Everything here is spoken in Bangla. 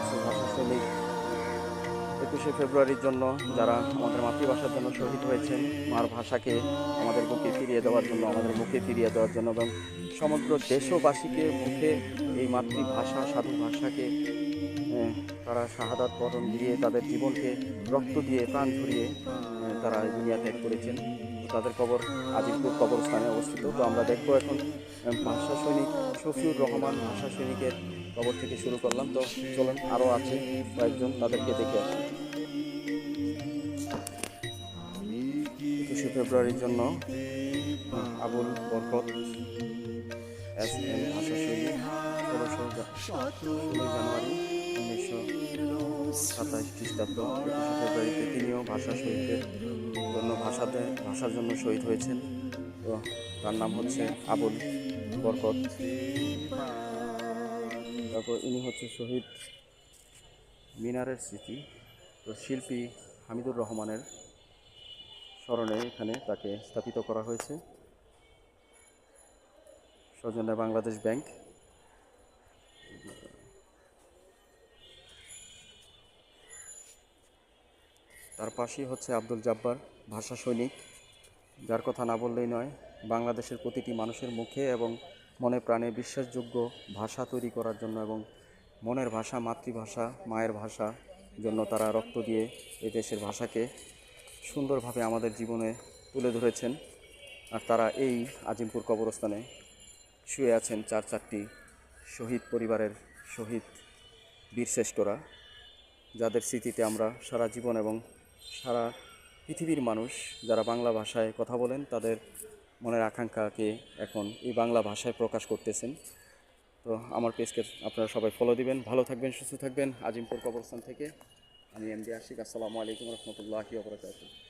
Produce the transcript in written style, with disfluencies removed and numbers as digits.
কিছু ভাষা সৈনিক 21শে ফেব্রুয়ারির জন্য যারা আমাদের মাতৃভাষার জন্য শহীদ হয়েছেন, মার ভাষাকে আমাদের বুকে ফিরিয়ে দেওয়ার জন্য, আমাদের মুখে ফিরিয়ে দেওয়ার জন্য এবং সমগ্র দেশবাসীকে মুখে এই মাতৃভাষা সাধু ভাষাকে তারা শাহাদাত বরণ দিয়ে তাদের জীবনকে রক্ত দিয়ে প্রাণ ঝরিয়ে তারা এই দুনিয়া ত্যাগ করেছেন। তো তাদের কবর আজিমপুর কবরস্থানে অবস্থিত। তো আমরা দেখবো এখন ভাষা সৈনিক শফিউর রহমান ভাষা সৈনিকের কবর থেকে শুরু করলাম। তো চলুন, আরও আছে কয়েকজন, তাদেরকে দেখে আসি। 21শে ফেব্রুয়ারির জন্য আবুল বরকত এস এম ভাষা সৈনিক 16 জানুয়ারি 1927 খ্রিস্টাব্দ। 21শে ফেব্রুয়ারিতে তিনিও ভাষা শহীদদের জন্য ভাষার জন্য শহীদ হয়েছেন। তো তার নাম হচ্ছে আবুল বরকত। তারপর ইনি হচ্ছে শহীদ মিনারের স্মৃতি। তো শিল্পী হামিদুর রহমানের স্মরণে এখানে তাকে স্থাপিত করা হয়েছে। সৌজন্যে বাংলাদেশ ব্যাংক। তার পাশেই হচ্ছে আব্দুল জাব্বার ভাষা সৈনিক, যার কথা না বললেই নয়। বাংলাদেশের প্রতিটি মানুষের মুখে এবং মনে প্রাণে বিশ্বাসযোগ্য ভাষা তৈরি করার জন্য এবং মনের ভাষা, মাতৃভাষা, মায়ের ভাষা জন্য তারা রক্ত দিয়ে এই দেশের ভাষাকে সুন্দরভাবে আমাদের জীবনে তুলে ধরেছেন। আর তারা এই আজিমপুর কবরস্থানে শুয়ে আছেন চারটি শহীদ পরিবারের শহীদ বীরশ্রেষ্ঠরা, যাদের স্মৃতিতে আমরা সারা জীবন এবং সারা পৃথিবীর মানুষ যারা বাংলা ভাষায় কথা বলেন তাদের মনের আকাঙ্ক্ষাকে এখন এই বাংলা ভাষায় প্রকাশ করতেছেন। তো আমার পেজকে আপনারা সবাই ফলো দিবেন। ভালো থাকবেন, সুস্থ থাকবেন। আজিমপুর কবরস্থান থেকে আমি এমডি আশিক। আসসালামু আলাইকুম রহমতুল্লাহি ওয়া বারাকাতুহু।